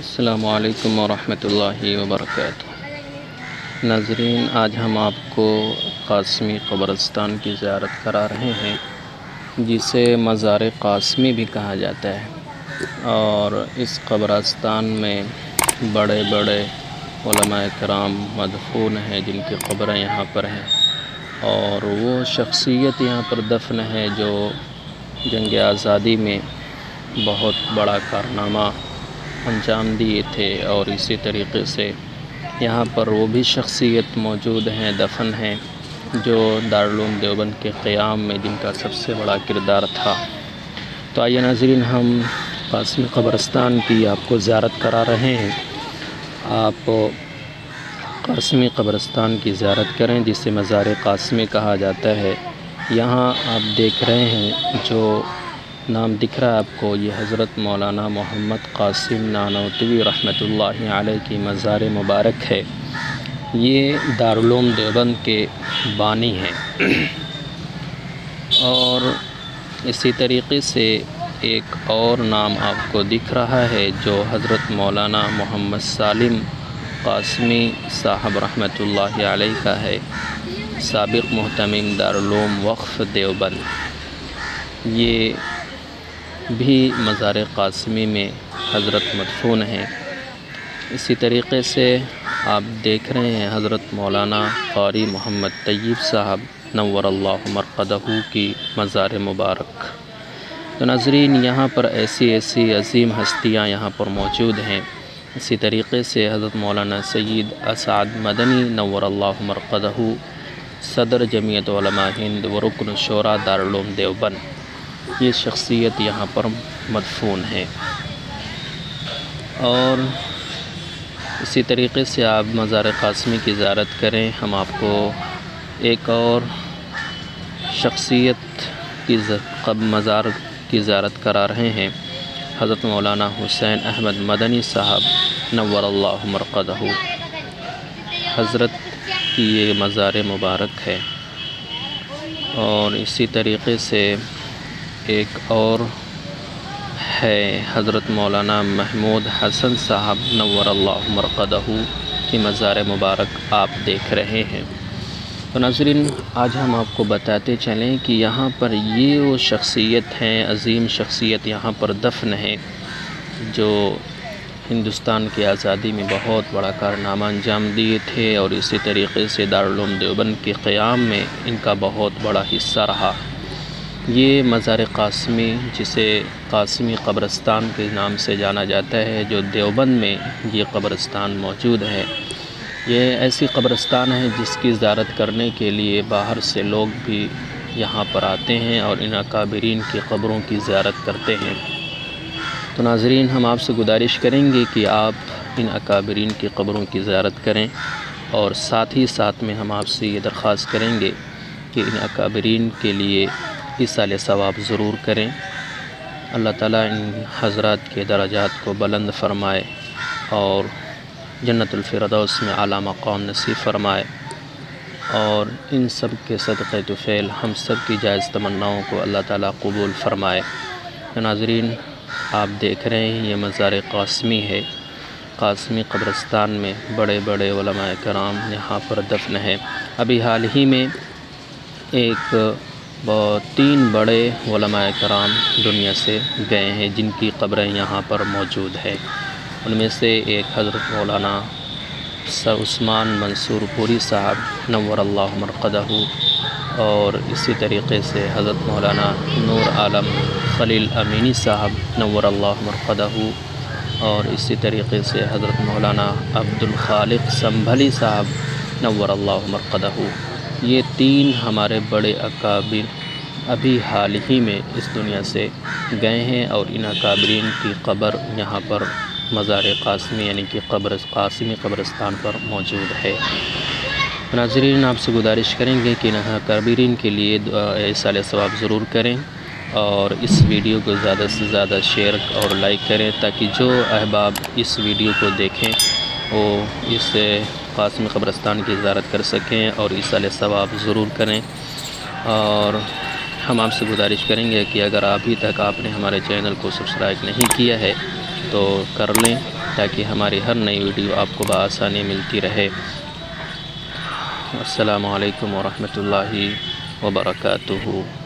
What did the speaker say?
السلام علیکم ورحمۃ اللہ وبرکاتہ۔ ناظرین، آج ہم آپ کو قاسمی قبرستان کی زیارت کرا رہے ہیں، جسے مزار قاسمی بھی کہا جاتا ہے، اور اس قبرستان میں بڑے بڑے علماء کرام مدفون ہیں جن کی قبریں یہاں پر ہیں، اور وہ شخصیت یہاں پر دفن ہے جو جنگ آزادی میں بہت بڑا کارنامہ انجام دیے تھے، اور اسی طریقے سے یہاں پر وہ بھی شخصیت موجود ہیں، دفن ہیں، جو دارالعلوم دیوبند کے قیام میں جن کا سب سے بڑا کردار تھا۔ تو آئیے ناظرین، ہم قاسمی قبرستان کی آپ کو زیارت کرا رہے ہیں۔ آپ قاسمی قبرستان کی زیارت کریں، جسے مزار قاسمی کہا جاتا ہے۔ یہاں آپ دیکھ رہے ہیں جو نام دکھ رہا ہے آپ کو، یہ حضرت مولانا محمد قاسم نانوتوی رحمۃ اللہ علیہ کی مزار مبارک ہے۔ یہ دارالعلوم دیوبند کے بانی ہیں، اور اسی طریقے سے ایک اور نام آپ کو دکھ رہا ہے جو حضرت مولانا محمد سالم قاسمی صاحب رحمۃ اللہ علیہ کا ہے، سابق محتمم دارالعلوم وقف دیوبند۔ یہ بھی مزار قاسمی میں حضرت مدفون ہیں۔ اسی طریقے سے آپ دیکھ رہے ہیں حضرت مولانا قاری محمد طیب صاحب نور اللہ مرقدہ کی مزار مبارک۔ تو ناظرین، یہاں پر ایسی عظیم ہستیاں یہاں پر موجود ہیں۔ اسی طریقے سے حضرت مولانا سید اسعد مدنی نور اللہ مرقدہ، صدر جمعیت علماء ہند و رکن شورا دارالعلوم دیوبند، یہ شخصیت یہاں پر مدفون ہے۔ اور اسی طریقے سے آپ مزار قاسمی کی زیارت کریں۔ ہم آپ کو ایک اور شخصیت کی مزار کی زیارت کرا رہے ہیں، حضرت مولانا حسین احمد مدنی صاحب نور اللہ مرقدہ، حضرت کی یہ مزار مبارک ہے۔ اور اسی طریقے سے ایک اور ہے حضرت مولانا محمود حسن صاحب نور اللہ مرقدہ کی مزار مبارک آپ دیکھ رہے ہیں۔ تو ناظرین، آج ہم آپ کو بتاتے چلیں کہ یہاں پر یہ وہ شخصیت ہیں، عظیم شخصیت یہاں پر دفن ہے، جو ہندوستان کی آزادی میں بہت بڑا کارنامہ انجام دیے تھے، اور اسی طریقے سے دارالعلوم دیوبند کے قیام میں ان کا بہت بڑا حصہ رہا۔ یہ مزار قاسمی، جسے قاسمی قبرستان کے نام سے جانا جاتا ہے، جو دیوبند میں یہ قبرستان موجود ہے، یہ ایسی قبرستان ہے جس کی زیارت کرنے کے لیے باہر سے لوگ بھی یہاں پر آتے ہیں اور ان اکابرین کی قبروں کی زیارت کرتے ہیں۔ تو ناظرین، ہم آپ سے گزارش کریں گے کہ آپ ان اکابرین کی قبروں کی زیارت کریں، اور ساتھ ہی ساتھ میں ہم آپ سے یہ درخواست کریں گے کہ ان اکابرین کے لیے ایصال ثواب ضرور کریں۔ اللہ تعالیٰ ان حضرات کے درجات کو بلند فرمائے، اور جنت الفردوس میں اعلیٰ مقام نصیب فرمائے، اور ان سب کے صدقہ طفیل ہم سب کی جائز تمناؤں کو اللہ تعالیٰ قبول فرمائے۔ ناظرین، آپ دیکھ رہے ہیں یہ مزار قاسمی ہے۔ قاسمی قبرستان میں بڑے بڑے علماء کرام یہاں پر دفن ہیں۔ ابھی حال ہی میں 3 بڑے علماء کرام دنیا سے گئے ہیں جن کی قبریں یہاں پر موجود ہیں۔ ان میں سے ایک حضرت مولانا سر عثمان منصور پوری صاحب نور اللہ مرقدہ، اور اسی طریقے سے حضرت مولانا نور عالم خلیل امینی صاحب نور اللہ مرقدہ، اور اسی طریقے سے حضرت مولانا عبد الخالق سنبھلی صاحب نور اللہ مرقدہ۔ یہ 3 ہمارے بڑے اکابر ابھی حال ہی میں اس دنیا سے گئے ہیں، اور ان اکابرین کی قبر یہاں پر مزار قاسمی یعنی کہ قاسمی قبرستان پر موجود ہے۔ ناظرین، آپ سے گزارش کریں گے کہ ان اکابرین کے لیے ایصال ثواب ضرور کریں، اور اس ویڈیو کو زیادہ سے زیادہ شیئر اور لائک کریں، تاکہ جو احباب اس ویڈیو کو دیکھیں وہ اس قاسمی قبرستان کی زیارت کر سکیں اور ایصال ثواب ضرور کریں۔ اور ہم آپ سے گزارش کریں گے کہ اگر ابھی تک آپ نے ہمارے چینل کو سبسکرائب نہیں کیا ہے تو کر لیں، تاکہ ہماری ہر نئی ویڈیو آپ کو بآسانی ملتی رہے۔ السلام علیکم ورحمۃ اللہ وبرکاتہ۔